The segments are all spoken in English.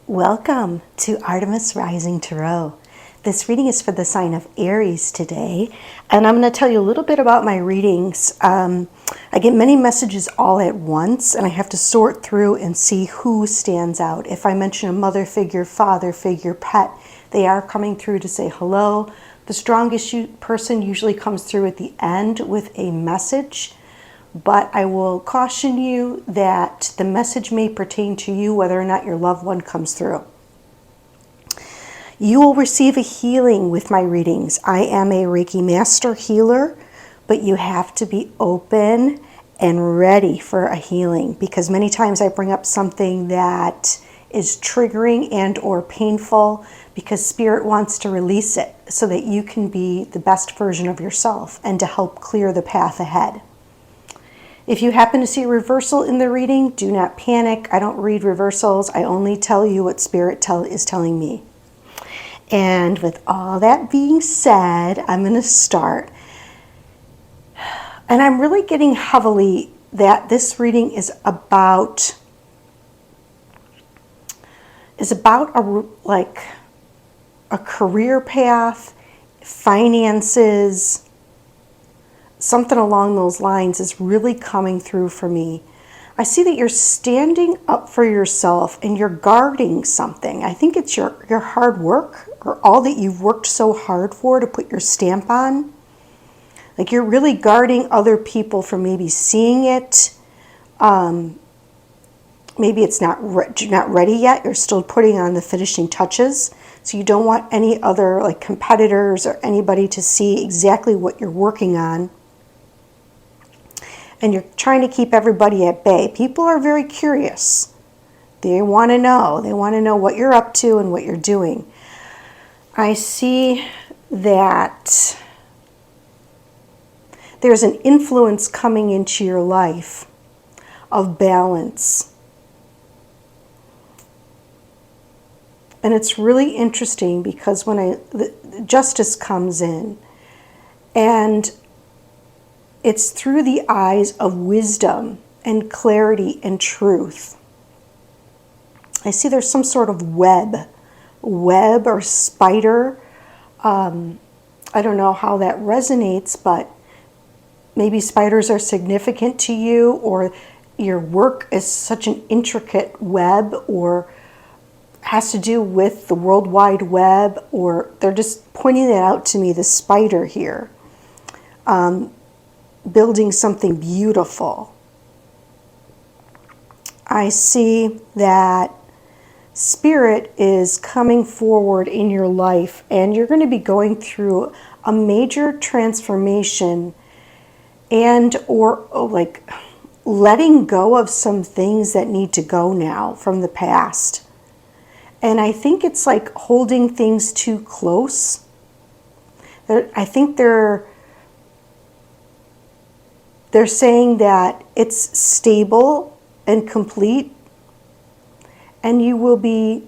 Welcome to Artemis Rising Tarot. This reading is for the sign of Aries today, and I'm going to tell you a little bit about my readings. I get many messages all at once, and I have to sort through and see who stands out. If I mention a mother figure, father figure, pet, they are coming through to say hello. The strongest person usually comes through at the end with a message. But I will caution you that the message may pertain to you whether or not your loved one comes through. You will receive a healing with my readings. I am a Reiki master healer, but you have to be open and ready for a healing, because many times I bring up something that is triggering and or painful because Spirit wants to release it so that you can be the best version of yourself and to help clear the path ahead. If you happen to see a reversal in the reading, do not panic. I don't read reversals. I only tell you what Spirit is telling me. And with all that being said, I'm going to start. And I'm really getting heavily that this reading is about a career path, finances. Something along those lines is really coming through for me. I see that you're standing up for yourself and you're guarding something. I think it's your hard work, or all that you've worked so hard for to put your stamp on. Like you're really guarding other people from maybe seeing it. Maybe it's not ready yet. You're still putting on the finishing touches. So you don't want any other competitors or anybody to see exactly what you're working on. And you're trying to keep everybody at bay. People are very curious. They want to know. They want to know what you're up to and what you're doing. I see that there's an influence coming into your life of balance. And it's really interesting because when the justice comes in, and it's through the eyes of wisdom and clarity and truth. I see there's some sort of web or spider. I don't know how that resonates, but maybe spiders are significant to you, or your work is such an intricate web, or has to do with the World Wide Web, or they're just pointing that out to me, the spider here. Building something beautiful. I see that Spirit is coming forward in your life, and you're going to be going through a major transformation and or letting go of some things that need to go now from the past. And I think it's like holding things too close. I think they're saying that it's stable and complete, and you will be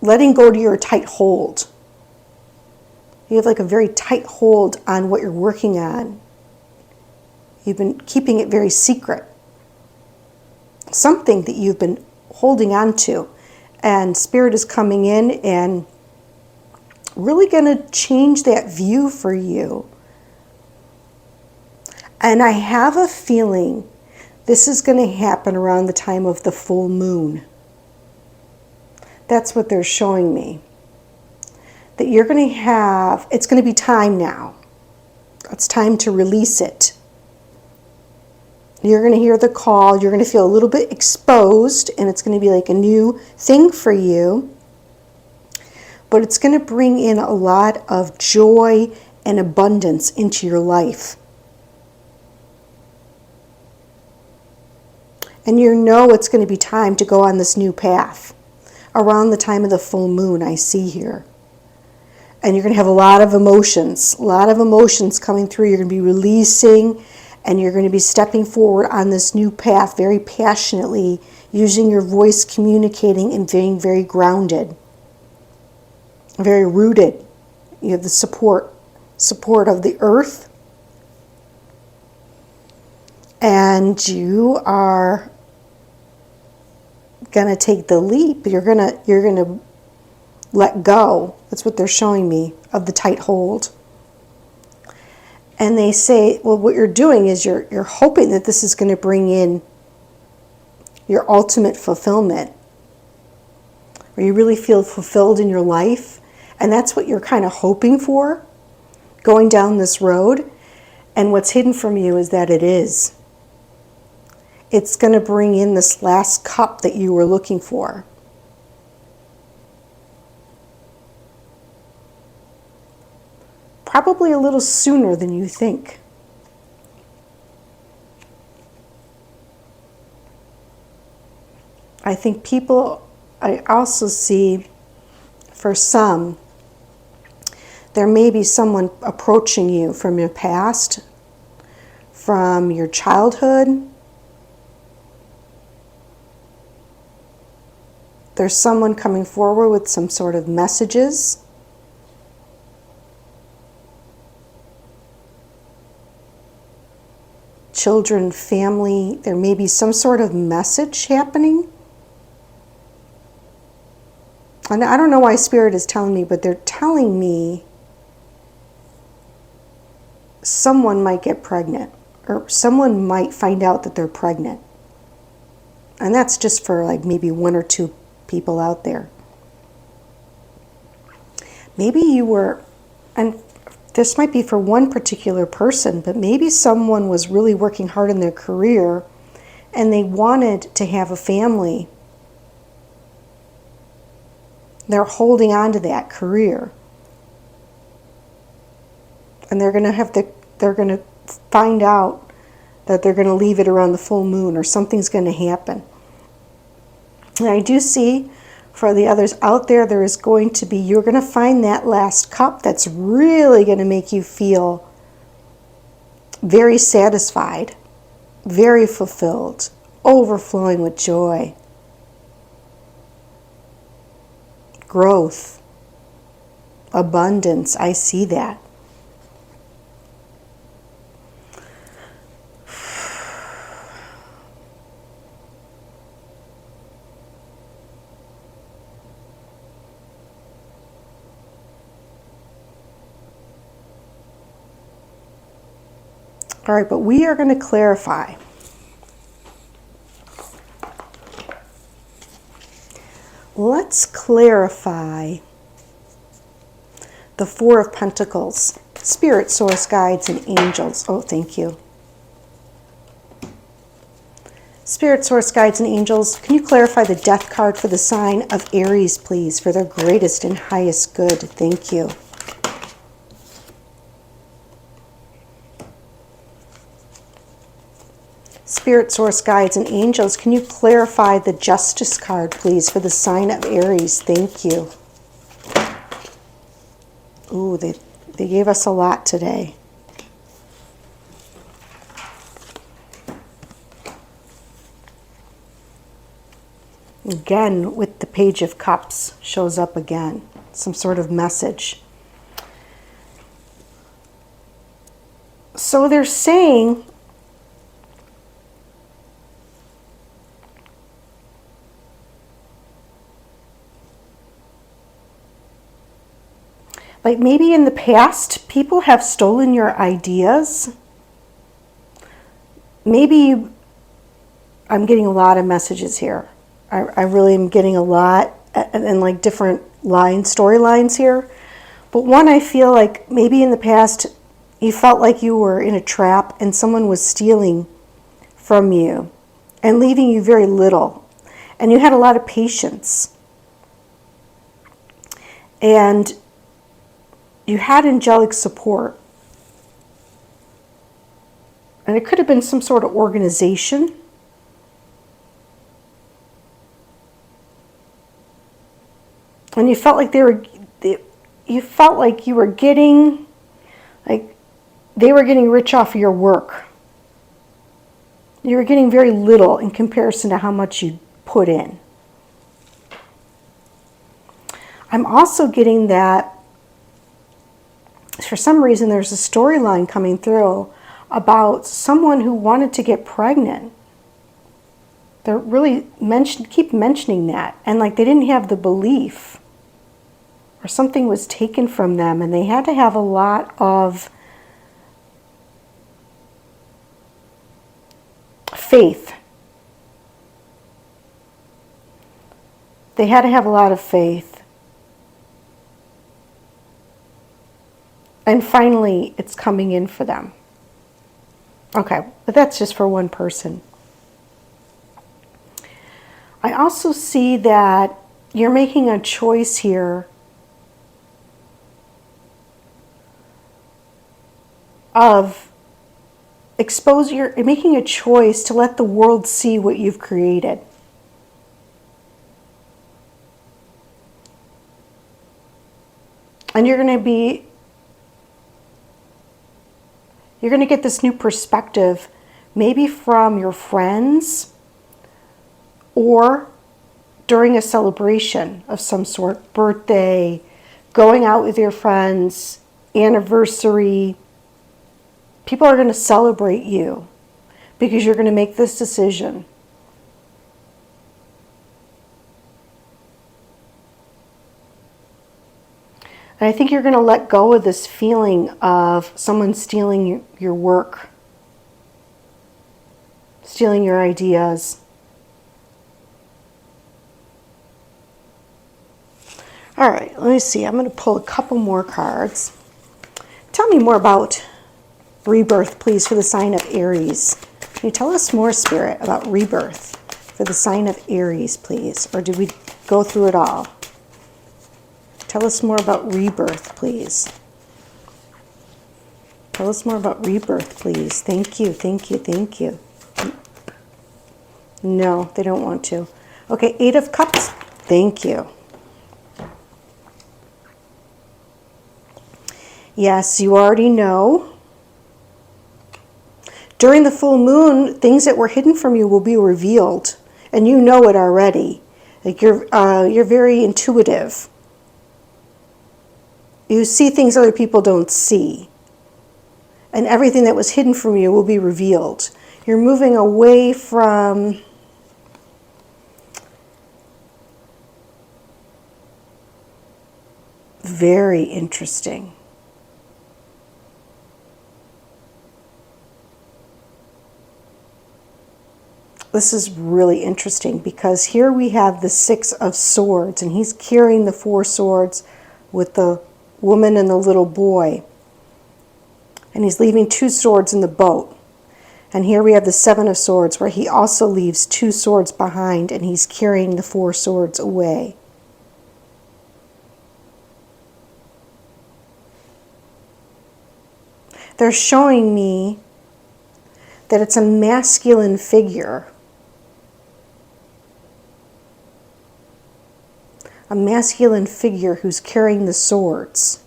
letting go to your tight hold. You have a very tight hold on what you're working on. You've been keeping it very secret. Something that you've been holding on to, and Spirit is coming in and really going to change that view for you. And I have a feeling this is going to happen around the time of the full moon. That's what they're showing me. That you're going to have, it's going to be time now. It's time to release it. You're going to hear the call. You're going to feel a little bit exposed, and it's going to be like a new thing for you. But it's going to bring in a lot of joy and abundance into your life. And you know it's going to be time to go on this new path. Around the time of the full moon, I see here. And you're going to have a lot of emotions coming through. You're going to be releasing, and you're going to be stepping forward on this new path very passionately, using your voice, communicating, and being very grounded. very rooted. You have the support of the earth. And you are going to take the leap. You're going to let go. That's what they're showing me, of the tight hold. And they say, well, what you're doing is you're hoping that this is going to bring in your ultimate fulfillment, where you really feel fulfilled in your life. And that's what you're kind of hoping for, going down this road. And what's hidden from you is that it is. It's going to bring in this last cup that you were looking for. Probably a little sooner than you think. I think people, I also see, for some, there may be someone approaching you from your past, from your childhood. There's someone coming forward with some sort of messages. Children, family, there may be some sort of message happening. And I don't know why Spirit is telling me, but they're telling me someone might get pregnant, or someone might find out that they're pregnant. And that's just for like maybe one or two people out there. Maybe you were, and this might be for one particular person, but maybe someone was really working hard in their career and they wanted to have a family. They're holding on to that career. And they're going to find out that they're going to leave it around the full moon, or something's going to happen. And I do see, for the others out there, there is going to be, you're going to find that last cup that's really going to make you feel very satisfied, very fulfilled, overflowing with joy, growth, abundance. I see that. All right, but we are going to clarify. Let's clarify the Four of Pentacles, Spirit, Source, Guides, and Angels. Oh, thank you. Spirit, Source, Guides, and Angels, can you clarify the Death card for the sign of Aries, please, for their greatest and highest good? Thank you. Spirit, Source, Guides, and Angels, can you clarify the Justice card, please, for the sign of Aries? Thank you. Ooh, they gave us a lot today. Again, with the Page of Cups, shows up again. Some sort of message. So they're saying, like maybe in the past, people have stolen your ideas. Maybe, I'm getting a lot of messages here. I really am getting a lot, and like different storylines here. But one, I feel like maybe in the past, you felt like you were in a trap and someone was stealing from you and leaving you very little. And you had a lot of patience. And you had angelic support. And it could have been some sort of organization. And you felt like you felt like you were getting, like they were getting rich off of your work. You were getting very little in comparison to how much you put in. I'm also getting that for some reason there's a storyline coming through about someone who wanted to get pregnant. They're really keep mentioning that, and like they didn't have the belief, or something was taken from them, and they had to have a lot of faith. They had to have a lot of faith. And finally, it's coming in for them. Okay, but that's just for one person. I also see that you're making a choice here of exposure. You're making a choice to let the world see what you've created. And you're going to get this new perspective, maybe from your friends or during a celebration of some sort, birthday, going out with your friends, anniversary. People are going to celebrate you because you're going to make this decision. And I think you're going to let go of this feeling of someone stealing your work, stealing your ideas. All right, let me see. I'm going to pull a couple more cards. Tell me more about rebirth, please, for the sign of Aries. Can you tell us more, Spirit, about rebirth for the sign of Aries, please? Or did we go through it all? Tell us more about rebirth, please. Tell us more about rebirth, please. Thank you, thank you, thank you. No, they don't want to. Okay, 8 of Cups. Thank you. Yes, you already know. During the full moon, things that were hidden from you will be revealed, and you know it already. Like you're very intuitive. You see things other people don't see, and everything that was hidden from you will be revealed. You're moving away from very interesting. This is really interesting because here we have the 6 of Swords, and he's carrying the 4 swords with the woman and the little boy. And he's leaving 2 swords in the boat. And here we have the 7 of Swords, where he also leaves 2 swords behind, and he's carrying the 4 swords away. They're showing me that it's a masculine figure. A masculine figure who's carrying the swords.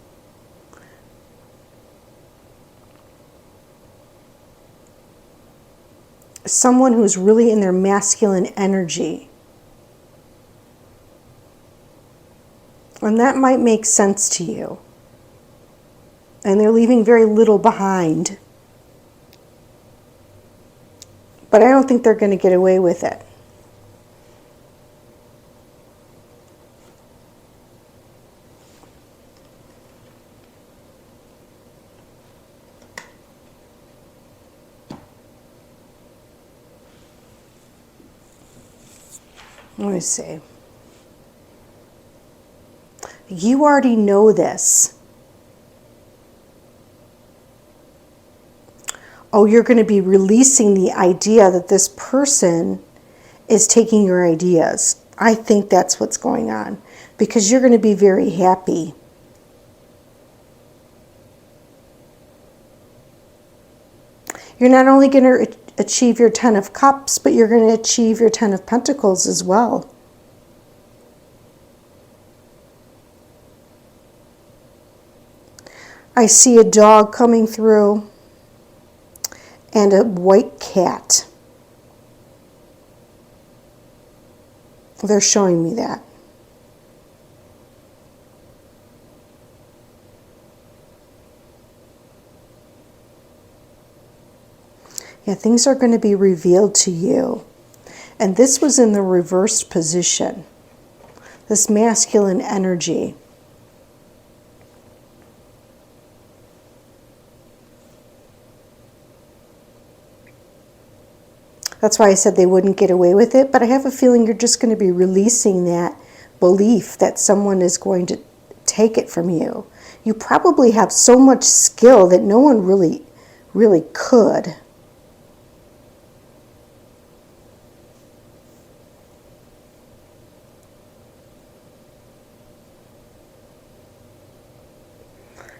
Someone who's really in their masculine energy. And that might make sense to you. And they're leaving very little behind. But I don't think they're going to get away with it. Let me see. You already know this. Oh, you're going to be releasing the idea that this person is taking your ideas. I think that's what's going on, because you're going to be very happy. You're not only going to achieve your 10 of Cups, but you're going to achieve your 10 of Pentacles as well. I see a dog coming through and a white cat. They're showing me that. Yeah, things are going to be revealed to you. And this was in the reversed position. This masculine energy. That's why I said they wouldn't get away with it, but I have a feeling you're just going to be releasing that belief that someone is going to take it from you. You probably have so much skill that no one really could.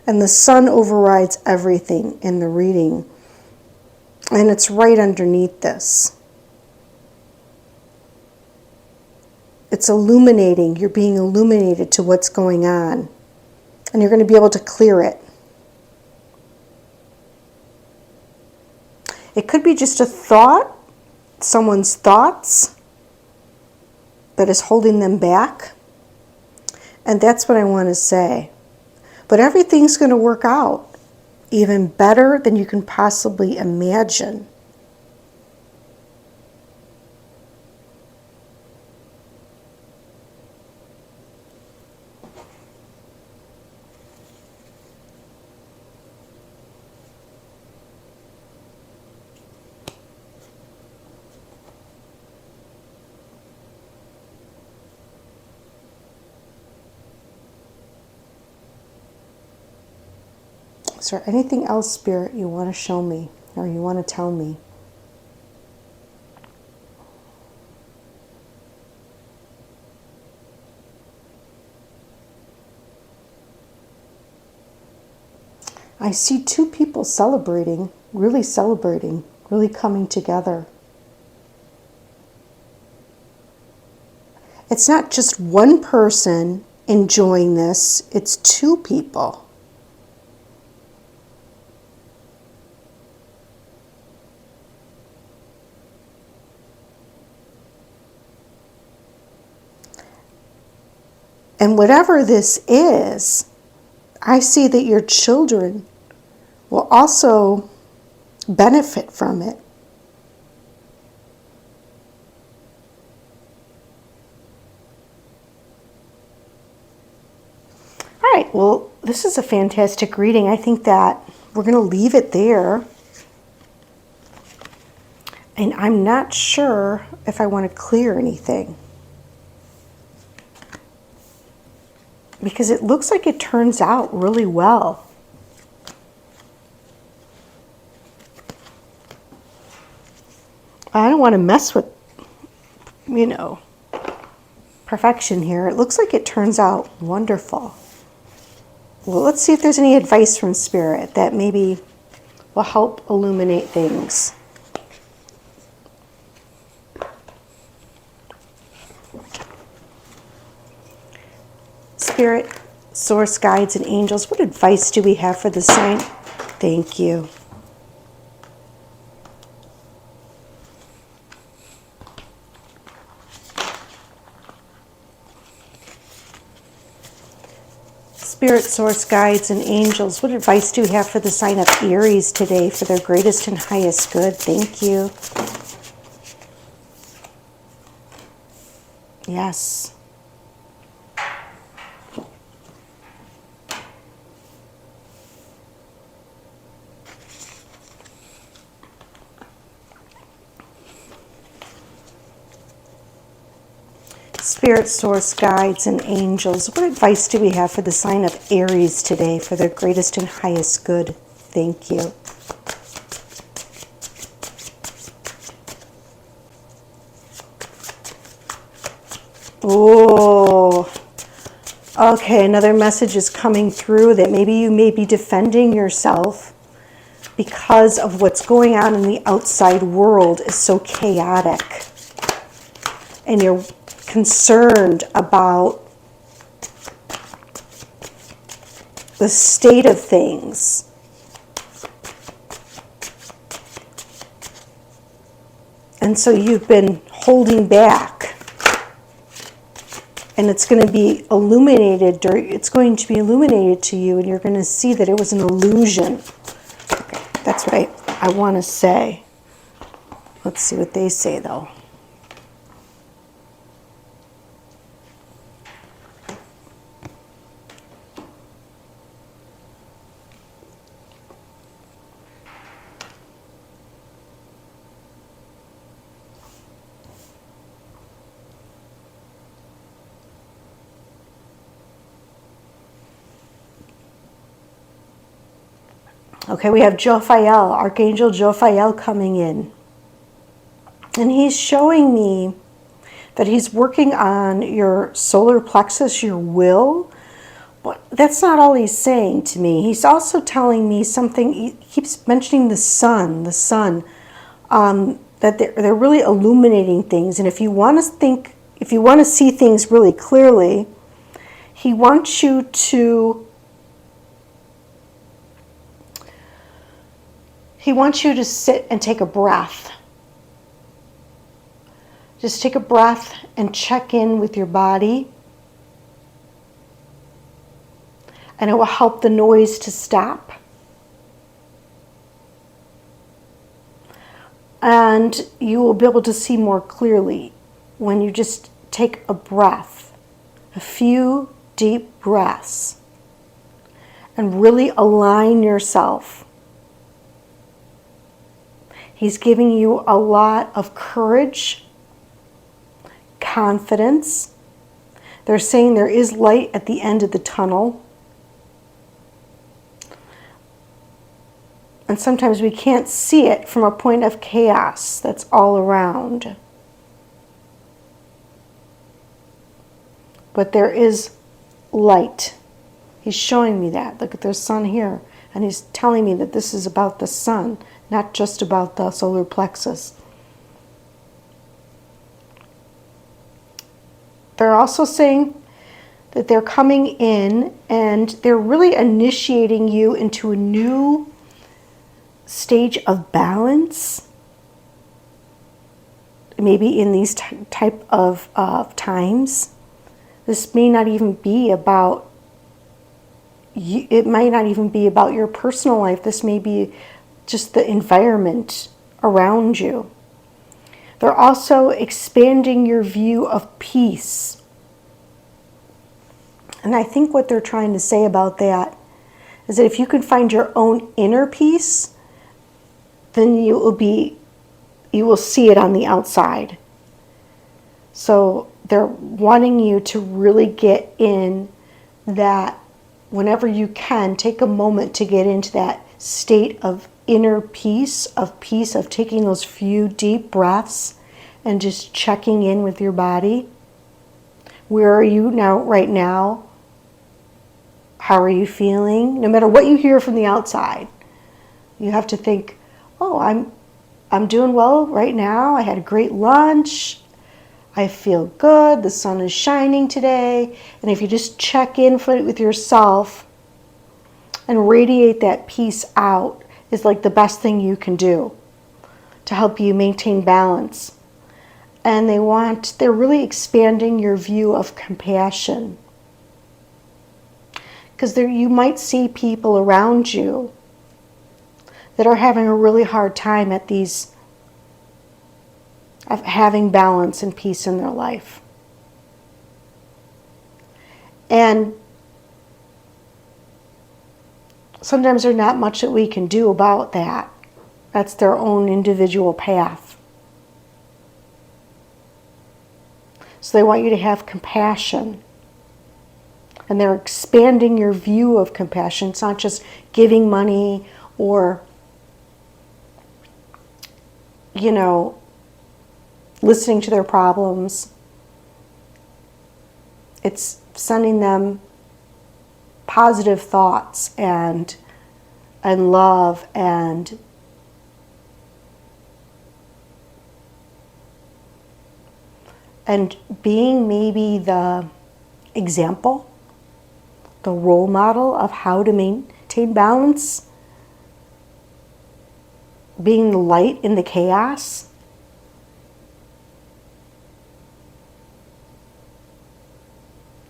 And the sun overrides everything in the reading. And it's right underneath this. It's illuminating. You're being illuminated to what's going on. And you're going to be able to clear it. It could be just a thought, someone's thoughts, that is holding them back. And that's what I want to say. But everything's going to work out even better than you can possibly imagine. Is there anything else, Spirit, you want to show me or you want to tell me? I see two people celebrating, really coming together. It's not just one person enjoying this, it's two people. And whatever this is, I see that your children will also benefit from it. All right, well, this is a fantastic reading. I think that we're going to leave it there. And I'm not sure if I want to clear anything. Because it looks like it turns out really well. I don't want to mess with, perfection here. It looks like it turns out wonderful. Well, let's see if there's any advice from Spirit that maybe will help illuminate things. Spirit, source, guides, and angels, what advice do we have for the sign? Thank you. Spirit, source, guides, and angels, what advice do we have for the sign of Aries today for their greatest and highest good? Thank you. Yes. Spirit, source, guides, and angels, what advice do we have for the sign of Aries today for their greatest and highest good? Thank you. Oh, okay, another message is coming through that maybe you may be defending yourself because of what's going on in the outside world is so chaotic. And you're concerned about the state of things. And so you've been holding back. And it's going to be illuminated, to you, and you're going to see that it was an illusion. Okay, that's what I want to say. Let's see what they say, though. Okay, we have Jophiel, Archangel Jophiel coming in. And he's showing me that he's working on your solar plexus, your will. But that's not all he's saying to me. He's also telling me something. He keeps mentioning the sun, that they're really illuminating things. And if you want to see things really clearly, he wants you to sit and take a breath. Just take a breath and check in with your body. And it will help the noise to stop. And you will be able to see more clearly when you just take a breath, a few deep breaths, and really align yourself. He's giving you a lot of courage, confidence. They're saying there is light at the end of the tunnel. And sometimes we can't see it from a point of chaos that's all around. But there is light. He's showing me that. Look at the sun here. And he's telling me that this is about the sun, not just about the solar plexus. They're also saying that they're coming in and they're really initiating you into a new stage of balance, maybe in these type of times. This may not even be about you, it might not even be about your personal life. This may be just the environment around you. They're also expanding your view of peace. And I think what they're trying to say about that is that if you can find your own inner peace, then you will see it on the outside. So they're wanting you to really get in that, whenever you can, take a moment to get into that state of inner peace, of taking those few deep breaths and just checking in with your body. Where are you now, right now? How are you feeling? No matter what you hear from the outside, you have to think, oh, I'm doing well right now. I had a great lunch. I feel good. The sun is shining today. And if you just check in with yourself and radiate that peace out, is like the best thing you can do to help you maintain balance. And they're really expanding your view of compassion. Because you might see people around you that are having a really hard time of having balance and peace in their life. And sometimes there's not much that we can do about that. That's their own individual path. So they want you to have compassion. And they're expanding your view of compassion. It's not just giving money or, listening to their problems. It's sending them positive thoughts and love and being maybe the example, the role model of how to maintain balance, being the light in the chaos.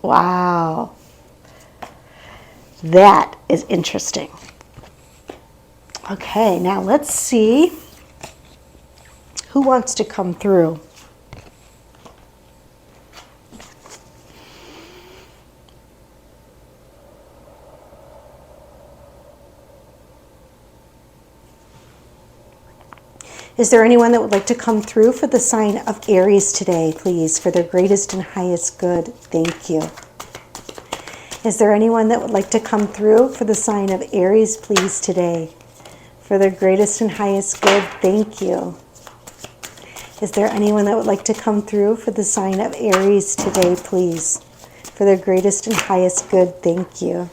Wow. That is interesting. Okay, now let's see Who wants to come through? Is there anyone that would like to come through for the sign of Aries today, please, for their greatest and highest good? Thank you. Is there anyone that would like to come through for the sign of Aries, please, today, for their greatest and highest good? Thank you. Is there anyone that would like to come through for the sign of Aries today, please, for their greatest and highest good? Thank you.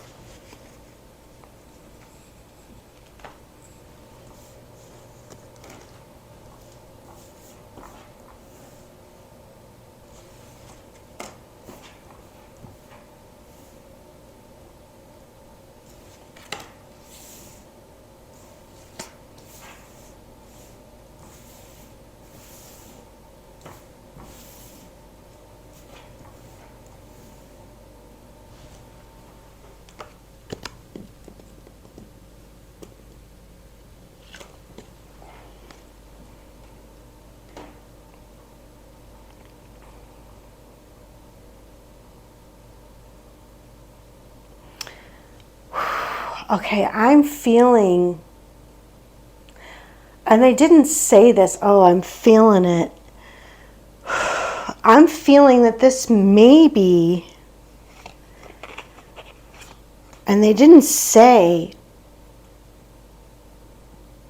Okay, I'm feeling, and they didn't say this, oh, I'm feeling it. I'm feeling that this may be, and they didn't say,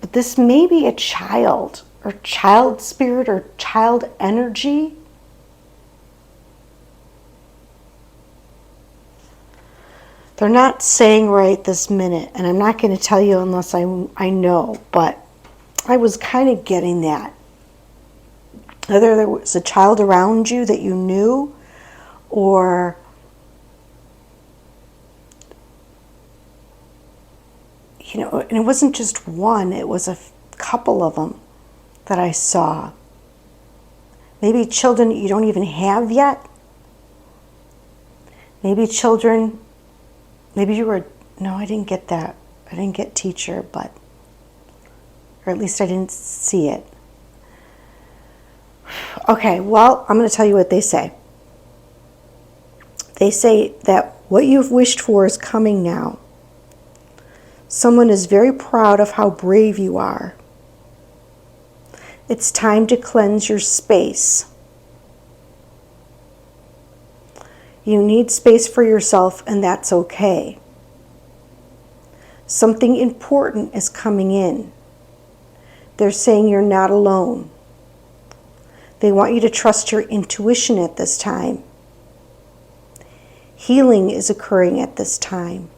but this may be a child, or child spirit, or child energy. They're not saying right this minute, and I'm not going to tell you unless I know, but I was kind of getting that. Whether there was a child around you that you knew, or and it wasn't just one, it was a couple of them that I saw. Maybe children you don't even have yet. Maybe children, maybe you were, no, I didn't get that. I didn't get teacher, but, or at least I didn't see it. Okay, well, I'm going to tell you what they say. They say that what you've wished for is coming now. Someone is very proud of how brave you are. It's time to cleanse your space. You need space for yourself, and that's okay. Something important is coming in. They're saying you're not alone. They want you to trust your intuition at this time. Healing is occurring at this time.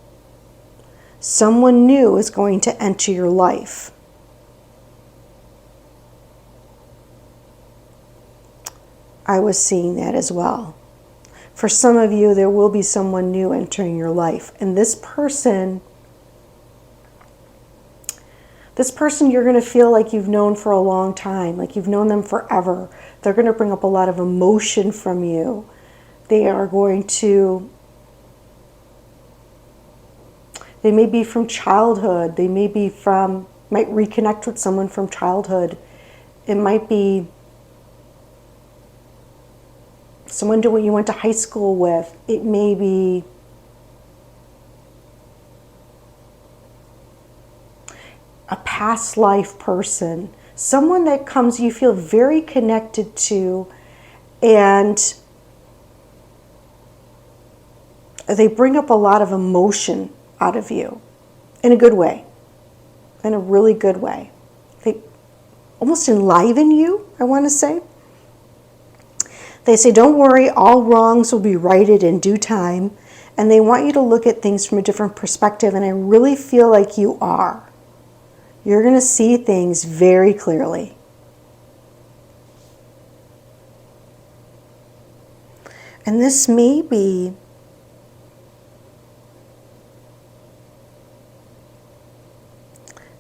Someone new is going to enter your life. I was seeing that as well. For some of you, there will be someone new entering your life. And this person you're going to feel like you've known for a long time, like you've known them forever. They're going to bring up a lot of emotion from you. They are going to, they may be from childhood. They may be from, might reconnect with someone from childhood. It might be someone who you went to high school with. It may be a past life person. Someone that comes, you feel very connected to, and they bring up a lot of emotion out of you in a good way, in a really good way. They almost enliven you, I want to say. They say, don't worry, all wrongs will be righted in due time. And they want you to look at things from a different perspective. And I really feel like you are. You're going to see things very clearly. And this may be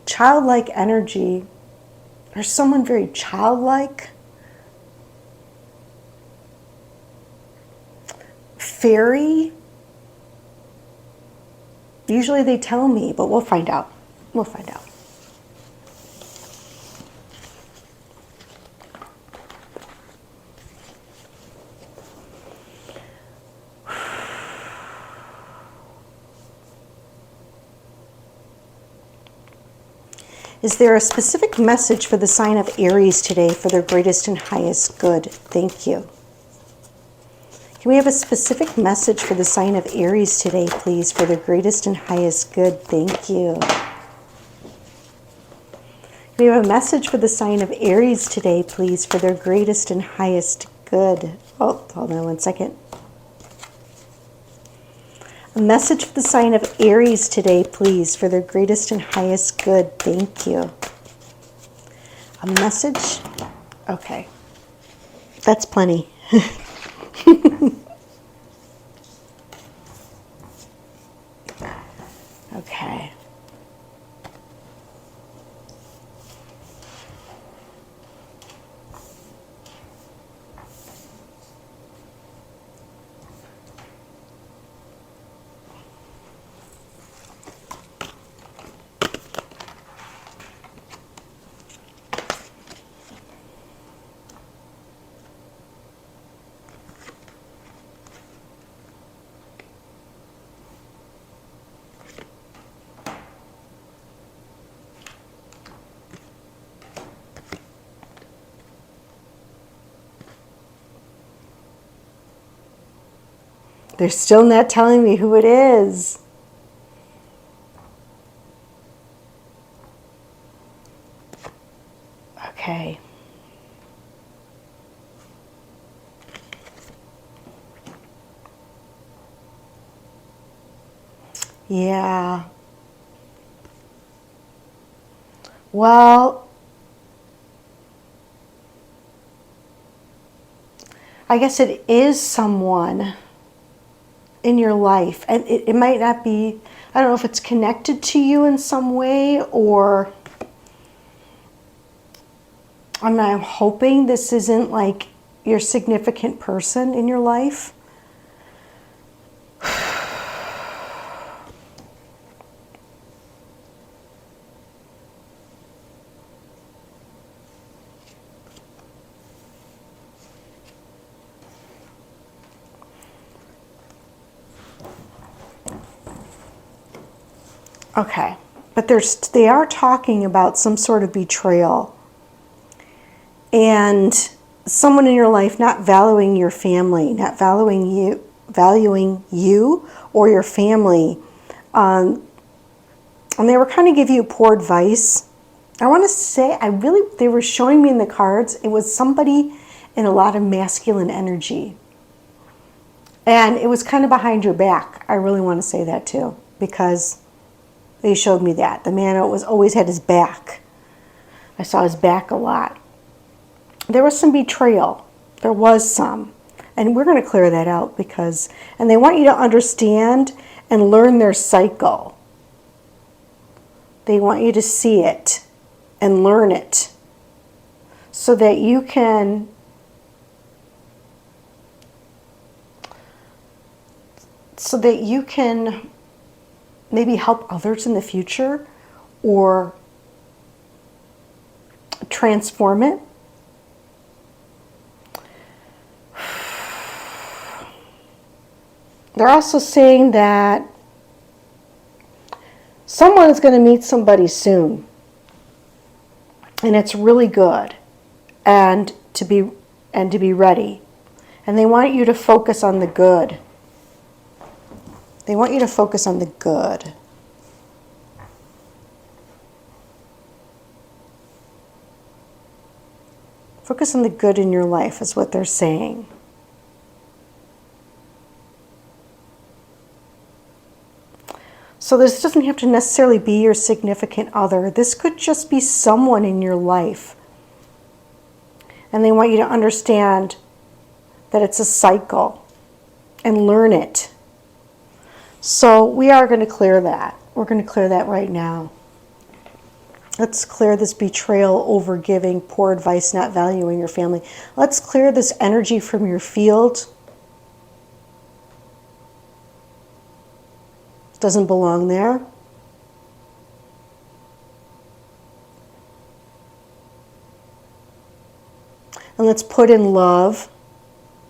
childlike energy, or someone very childlike. Fairy. Usually they tell me, but we'll find out. We'll find out. Is there a specific message for the sign of Aries today for their greatest and highest good? Thank you. Can we have a specific message for the sign of Aries today, please, for their greatest and highest good? Thank you. Can we have a message for the sign of Aries today, please, for their greatest and highest good? Oh, hold on one second. A message for the sign of Aries today, please, for their greatest and highest good. Thank you. A message? Okay. That's plenty. Okay. They're still not telling me who it is. Okay. Yeah. Well, I guess it is someone in your life. And it might not be, I don't know if it's connected to you in some way, or I'm hoping this isn't like your significant person in your life. Okay, but they are talking about some sort of betrayal and someone in your life not valuing your family, not valuing you or your family. And they were kind of giving you poor advice. I want to say, they were showing me in the cards, it was somebody in a lot of masculine energy. And it was kind of behind your back. I really want to say that too, because they showed me that. The man always had his back. I saw his back a lot. There was some betrayal. There was some. And we're going to clear that out and they want you to understand and learn their cycle. They want you to see it and learn it so that you can maybe help others in the future or transform it. They're also saying that someone is going to meet somebody soon. And it's really good. And to be ready. And they want you to focus on the good. They want you to focus on the good. Focus on the good in your life is what they're saying. So this doesn't have to necessarily be your significant other. This could just be someone in your life. And they want you to understand that it's a cycle and learn it. So we are going to clear that. We're going to clear that right now. Let's clear this betrayal, overgiving, poor advice, not valuing your family. Let's clear this energy from your field. It doesn't belong there. And let's put in love,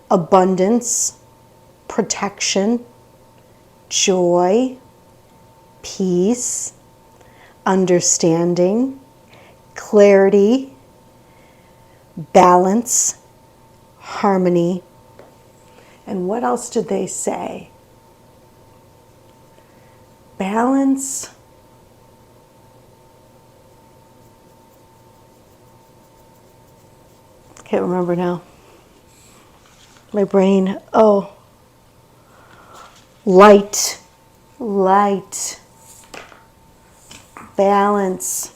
abundance, protection, joy, peace, understanding, clarity, balance, harmony. And what else did they say? Balance. Can't remember now. My brain. Oh. Light. Light. Balance.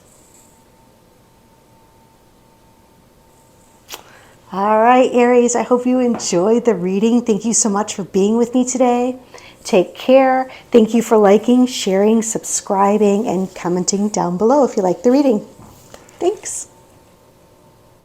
All right, Aries, I hope you enjoyed the reading. Thank you so much for being with me today. Take care. Thank you for liking, sharing, subscribing, and commenting down below if you like the reading. Thanks.